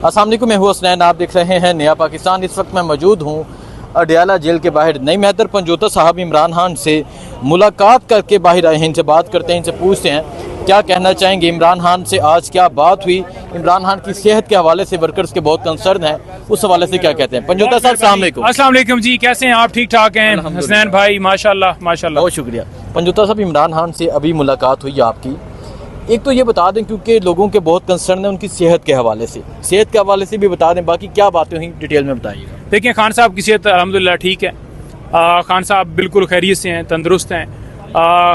अस्सलाम वालेकुम, मैं हूँ हसनैन, आप देख रहे हैं नया पाकिस्तान। इस वक्त मैं मौजूद हूँ अडयाला जेल के बाहर। नई मैदर पंजोता साहब इमरान खान से मुलाकात करके बाहर आए हैं। इनसे बात करते हैं, इनसे पूछते हैं क्या कहना चाहेंगे। इमरान खान से आज क्या बात हुई, इमरान खान की सेहत के हवाले से वर्कर्स के बहुत कंसर्न है, उस हवाले से क्या कहते हैं। पंजोता साहब अस्सलाम वालेकुम। अस्सलाम वालेकुम जी, कैसे हैं आप? ठीक ठाक हैं हसनैन भाई? माशाल्लाह माशाल्लाह, बहुत शुक्रिया। पंजोता साहब, इमरान खान से अभी मुलाकात हुई आपकी, एक तो ये बता दें क्योंकि लोगों के बहुत कंसर्न है उनकी सेहत के हवाले से भी बता दें, बाकी क्या बातें हुई डिटेल में बताइएगा। देखिए, खान साहब की सेहत अल्हम्दुलिल्लाह ठीक है। खान साहब बिल्कुल खैरियत से हैं, तंदुरुस्त हैं।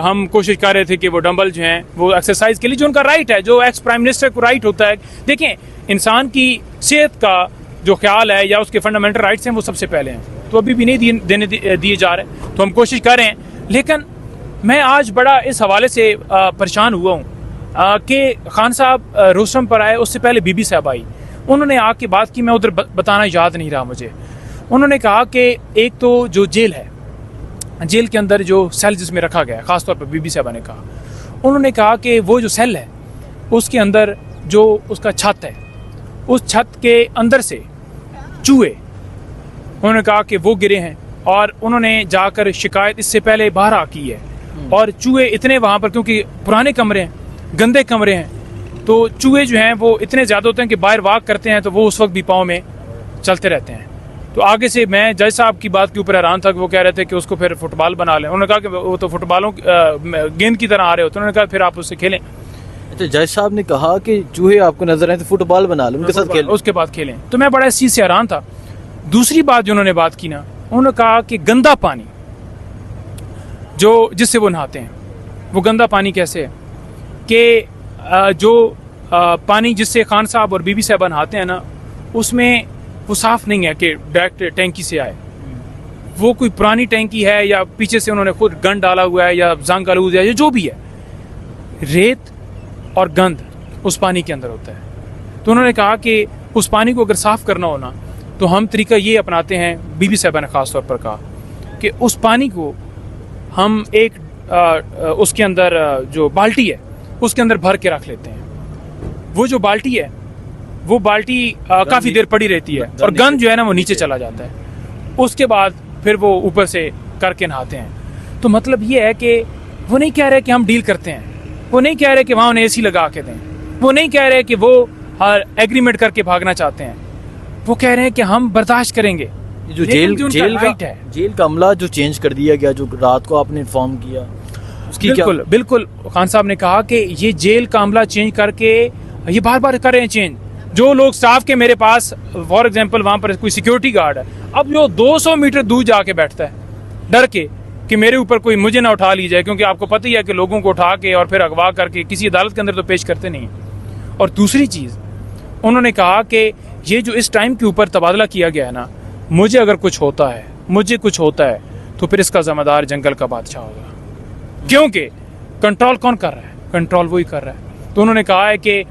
हम कोशिश कर रहे थे कि वो डंबल जो हैं वो एक्सरसाइज के लिए, जो उनका राइट है, जो एक्स प्राइम मिनिस्टर को राइट होता है। देखें, इंसान की सेहत का जो ख्याल है या उसके फंडामेंटल राइट्स हैं वो सबसे पहले हैं, तो अभी भी नहीं दिए जा रहे, तो हम कोशिश कर रहे हैं। लेकिन मैं आज बड़ा इस हवाले से परेशान हुआ हूँ कि खान साहब रोस्टम पर आए, उससे पहले बीबी साहब आई, उन्होंने आके बात की, मैं उधर बताना याद नहीं रहा मुझे। उन्होंने कहा कि एक तो जो जेल है, जेल के अंदर जो सेल जिसमें रखा गया है, ख़ासतौर पर बीबी साहबा ने कहा, उन्होंने कहा कि वो जो सेल है उसके अंदर जो उसका छत है, उस छत के अंदर से चूहे, उन्होंने कहा कि वो गिरे हैं, और उन्होंने जाकर शिकायत इससे पहले बाहर की है, और चूहे इतने वहाँ पर, क्योंकि पुराने कमरे हैं, गंदे कमरे हैं, तो चूहे जो हैं वो इतने ज़्यादा होते हैं कि बाहर वॉक करते हैं तो वो उस वक्त भी पाँव में चलते रहते हैं। तो आगे से मैं जज साहब की बात के ऊपर हैरान था कि वो कह रहे थे कि उसको फिर फुटबॉल बना लें। उन्होंने कहा कि वो तो फुटबॉलों गेंद की तरह आ रहे होते, उन्होंने कहा फिर आप उससे खेलें। अच्छा, जज साहब ने कहा कि चूहे आपको नजर आए तो फुटबॉल बना लो, उनके साथ खेलें, उसके बाद खेलें। तो मैं बड़ा इस चीज़ से हैरान था। दूसरी बात जो उन्होंने बात की ना, उन्होंने कहा कि गंदा पानी जो जिससे वो नहाते हैं, वो गंदा पानी कैसे है कि जो पानी जिससे खान साहब और बीबी साहब नहाते हैं ना, उसमें वो साफ़ नहीं है कि डायरेक्ट टैंकी से आए, वो कोई पुरानी टैंकी है या पीछे से उन्होंने खुद गंद डाला हुआ है या जंग आलूद है या जो भी है, रेत और गंद उस पानी के अंदर होता है। तो उन्होंने कहा कि उस पानी को अगर साफ़ करना हो ना, तो हम तरीका ये अपनाते हैं, बीबी साहबा ने ख़ास तौर पर कहा कि उस पानी को हम एक उसके अंदर जो बाल्टी है उसके अंदर भर के रख लेते हैं। वो जो बाल्टी है वो बाल्टी काफ़ी देर पड़ी रहती है और गंद जो है ना वो नीचे चला जाता है। उसके बाद फिर वो ऊपर से करके नहाते हैं। तो मतलब ये है कि वो नहीं कह रहे कि हम डील करते हैं, वो नहीं कह रहे कि वहाँ उन्हें AC लगा के दें, वो नहीं कह रहे कि वो एग्रीमेंट करके भागना चाहते हैं, वो कह रहे हैं कि हम बर्दाश्त करेंगे। जो जेल का अमला जो चेंज कर दिया गया, जो रात को आपने इन्फॉर्म किया, उसकी बिल्कुल क्या? बिल्कुल खान साहब ने कहा कि ये जेल का अमला चेंज करके ये बार बार कर रहे हैं चेंज। जो लोग स्टाफ के मेरे पास, फॉर एग्जांपल वहाँ पर कोई सिक्योरिटी गार्ड है, अब जो 200 मीटर दूर जाके बैठता है डर के कि मेरे ऊपर कोई मुझे ना उठा ली जाए, क्योंकि आपको पता ही है कि लोगों को उठा के और फिर अगवा करके किसी अदालत के अंदर तो पेश करते नहीं। और दूसरी चीज़ उन्होंने कहा कि ये जो इस टाइम के ऊपर तबादला किया गया है ना, मुझे अगर कुछ होता है, मुझे कुछ होता है तो फिर इसका ज़िम्मेदार जंगल का बादशाह होगा, क्योंकि कंट्रोल कौन कर रहा है? कंट्रोल वही कर रहा है। तो उन्होंने कहा है कि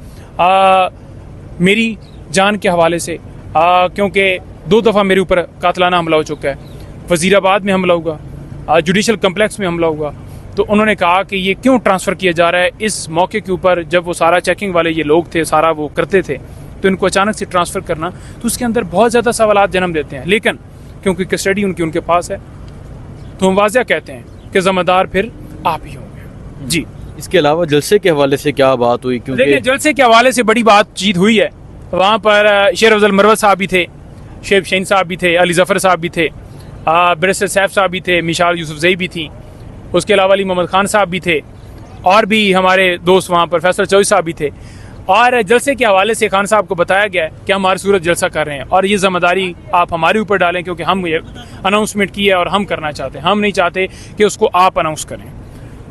मेरी जान के हवाले से, क्योंकि 2 दफ़ा मेरे ऊपर कातलाना हमला हो चुका है, वज़ीराबाद में हमला हुआ, जुडिशल कम्प्लेक्स में हमला हुआ, तो उन्होंने कहा कि ये क्यों ट्रांसफ़र किया जा रहा है इस मौके के ऊपर, जब वो सारा चेकिंग वाले ये लोग थे, सारा वो करते थे, तो इनको अचानक से ट्रांसफ़र करना, तो उसके अंदर बहुत ज़्यादा सवालात जन्म देते हैं। लेकिन क्योंकि कस्टडी उनके पास है, तो हम वाज़ह कहते हैं कि ज़िम्मेदार फिर आप ही होंगे जी। इसके अलावा जलसे के हवाले से क्या बात हुई? देखिए, जलसे के हवाले से बड़ी बातचीत हुई है। वहाँ पर शेर अफजल मरवत साहब भी थे, शेब शहीन साहब भी थे, अली ज़फ़र साहब भी थे, बैरिस्टर सैफ साहब भी थे, मिशाल यूसुफजई भी थी, उसके अलावा अली मोहम्मद खान साहब भी थे, और भी हमारे दोस्त वहाँ पर फैसल चौधरी साहब भी थे। और जलसे के हवाले से खान साहब को बताया गया कि हम हर सूरत जलसा कर रहे हैं और ये ज़िम्मेदारी आप हमारे ऊपर डालें, क्योंकि हम ये अनाउंसमेंट की है और हम करना चाहते हैं, हम नहीं चाहते कि उसको आप अनाउंस करें,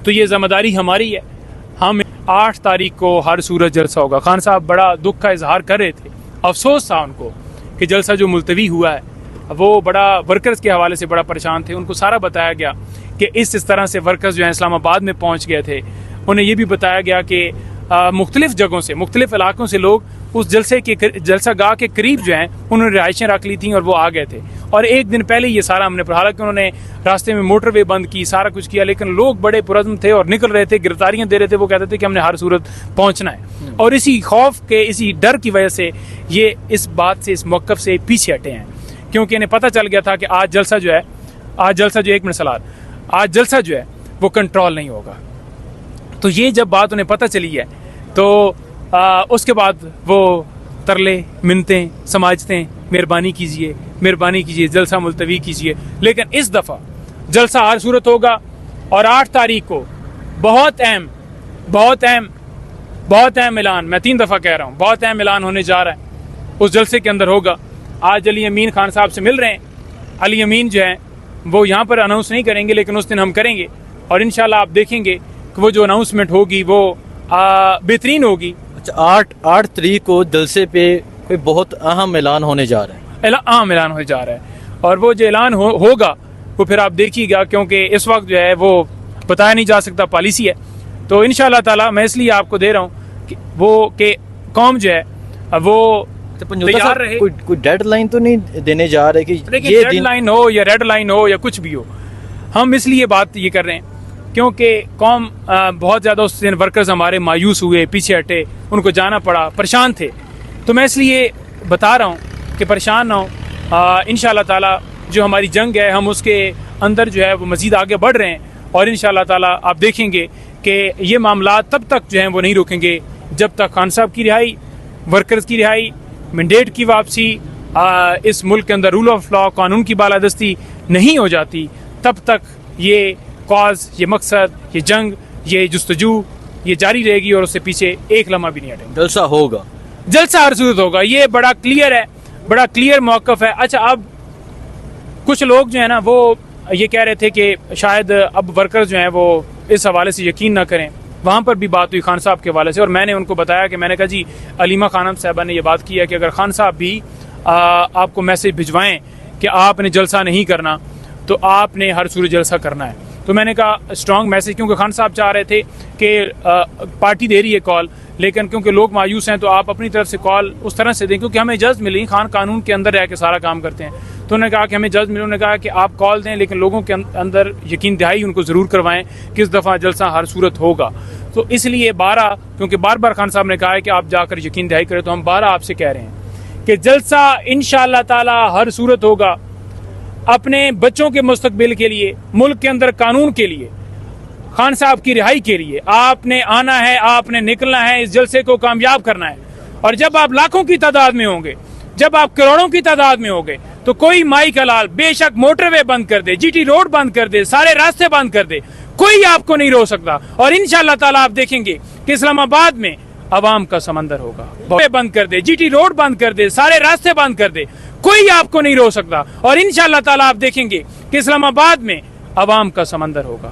तो ये ज़िम्मेदारी हमारी है। हम 8 तारीख को हर सूरत जलसा होगा। खान साहब बड़ा दुख का इजहार कर रहे थे, अफसोस था उनको कि जलसा जो मुलतवी हुआ है वो बड़ा वर्कर्स के हवाले से बड़ा परेशान थे। उनको सारा बताया गया कि इस तरह से वर्कर्स जो हैं इस्लामाबाद में पहुंच गए थे। उन्हें ये भी बताया गया कि मुख्तलिफ जगहों से, मुख्तलिफ इलाकों से लोग उस जलसा गाह के करीब जो हैं उन्होंने रिहाइशें रख ली थी और वो आ गए थे, اور ایک دن پہلے یہ سارا ہم نے پڑھا، حالانکہ انہوں نے راستے میں موٹر وے بند کی، سارا کچھ کیا، لیکن لوگ بڑے پرعزم تھے اور نکل رہے تھے، گرفتاریاں دے رہے تھے، وہ کہتے تھے کہ ہم نے ہر صورت پہنچنا ہے، اور اسی خوف کے، اسی ڈر کی وجہ سے یہ اس بات سے، اس موقف سے پیچھے ہٹے ہیں، کیونکہ انہیں پتہ چل گیا تھا کہ آج جلسہ جو ہے ایک منٹ سلاد، آج جلسہ جو ہے وہ کنٹرول نہیں ہوگا۔ تو یہ جب بات انہیں پتہ چلی ہے تو اس کے بعد وہ ترلے، منتیں، سماجتیں، مہربانی کیجئے، جلسہ ملتوی کیجئے، لیکن اس دفعہ جلسہ ہر صورت ہوگا، اور 8 تاریخ کو بہت اہم اعلان، میں 3 دفعہ کہہ رہا ہوں، بہت اہم اعلان ہونے جا رہا ہے، اس جلسے کے اندر ہوگا۔ آج علی امین خان صاحب سے مل رہے ہیں، علی امین جو ہیں وہ یہاں پر اناؤنس نہیں کریں گے، لیکن اس دن ہم کریں گے، اور انشاءاللہ آپ دیکھیں گے کہ وہ جو اناؤنسمنٹ ہوگی وہ بہترین ہوگی۔ اچھا، 8 تاریخ کو جلسے پہ کوئی بہت اہم اعلان ہونے جا رہا ہے، عام اعلان ہونے جا رہا ہے، اور وہ جو اعلان ہوگا وہ پھر آپ دیکھیے گا، کیونکہ اس وقت جو ہے وہ بتایا نہیں جا سکتا، پالیسی ہے، تو انشاءاللہ تعالی میں اس لیے آپ کو دے رہا ہوں کہ قوم جو ہے وہ تیار رہے۔ کوئی ڈیڈ لائن تو نہیں دینے جا رہے کہ یہ ڈیڈ لائن ہو یا ریڈ لائن ہو یا کچھ بھی ہو، ہم اس لیے بات یہ کر رہے ہیں کیونکہ قوم بہت زیادہ اس دن ورکرز ہمارے مایوس ہوئے، پیچھے ہٹے، ان کو جانا پڑا، پریشان تھے، تو میں اس لیے بتا رہا ہوں کہ پریشان نہ ہو، انشاءاللہ تعالی جو ہماری جنگ ہے ہم اس کے اندر جو ہے وہ مزید آگے بڑھ رہے ہیں، اور انشاءاللہ تعالی آپ دیکھیں گے کہ یہ معاملات تب تک جو ہیں وہ نہیں رکیں گے جب تک خان صاحب کی رہائی، ورکرز کی رہائی، مینڈیٹ کی واپسی، اس ملک کے اندر رول آف لا، قانون کی بالادستی نہیں ہو جاتی، تب تک یہ کاز، یہ مقصد، یہ جنگ، یہ جستجو یہ جاری رہے گی، اور اس سے پیچھے ایک لمحہ بھی نہیں ہٹیں گے۔ جلسہ ہوگا، جلسہ ہر صورت ہوگا، یہ بڑا کلیئر ہے، بڑا کلیئر موقف ہے۔ اچھا، اب کچھ لوگ جو ہیں نا وہ یہ کہہ رہے تھے کہ شاید اب ورکر جو ہیں وہ اس حوالے سے یقین نہ کریں، وہاں پر بھی بات ہوئی خان صاحب کے حوالے سے، اور میں نے ان کو بتایا کہ میں نے کہا جی علیمہ خانم صاحبہ نے یہ بات کی ہے کہ اگر خان صاحب بھی آپ کو میسج بھجوائیں کہ آپ نے جلسہ نہیں کرنا تو آپ نے ہر صورت جلسہ کرنا ہے، تو میں نے کہا اسٹرانگ میسج، کیونکہ خان صاحب چاہ رہے تھے کہ پارٹی دے رہی ہے کال، لیکن کیونکہ لوگ مایوس ہیں تو آپ اپنی طرف سے کال اس طرح سے دیں، کیونکہ ہمیں اجازت ملی، خان قانون کے اندر رہ کے سارا کام کرتے ہیں، تو انہوں نے کہا کہ ہمیں اجازت ملی، انہوں نے کہا کہ آپ کال دیں لیکن لوگوں کے اندر یقین دہائی ان کو ضرور کروائیں کہ اس دفعہ جلسہ ہر صورت ہوگا۔ تو اس لیے کیونکہ بار بار خان صاحب نے کہا ہے کہ آپ جا کر یقین دہائی کریں، تو ہم 12 آپ سے کہہ رہے ہیں کہ جلسہ انشاءاللہ تعالی ہر صورت ہوگا، اپنے بچوں کے مستقبل کے لیے، ملک کے اندر قانون کے لیے، خان صاحب کی رہائی کے لیے آپ نے آنا ہے، آپ نے نکلنا ہے، اس جلسے کو کامیاب کرنا ہے، اور جب آپ لاکھوں کی تعداد میں ہوں گے، جب آپ کروڑوں کی تعداد میں ہوں گے، تو کوئی مائی کا لال بے شک موٹر وے بند کر دے، جی ٹی روڈ بند کر دے، سارے راستے بند کر دے، کوئی آپ کو نہیں روک سکتا، اور انشاءاللہ تعالی آپ دیکھیں گے کہ اسلام آباد میں عوام کا سمندر ہوگا، بند کر دے، جی ٹی روڈ بند کر دے، سارے راستے بند کر دے، کوئی آپ کو نہیں روک سکتا، اور انشاءاللہ تعالی آپ دیکھیں گے کہ اسلام آباد میں عوام کا سمندر ہوگا۔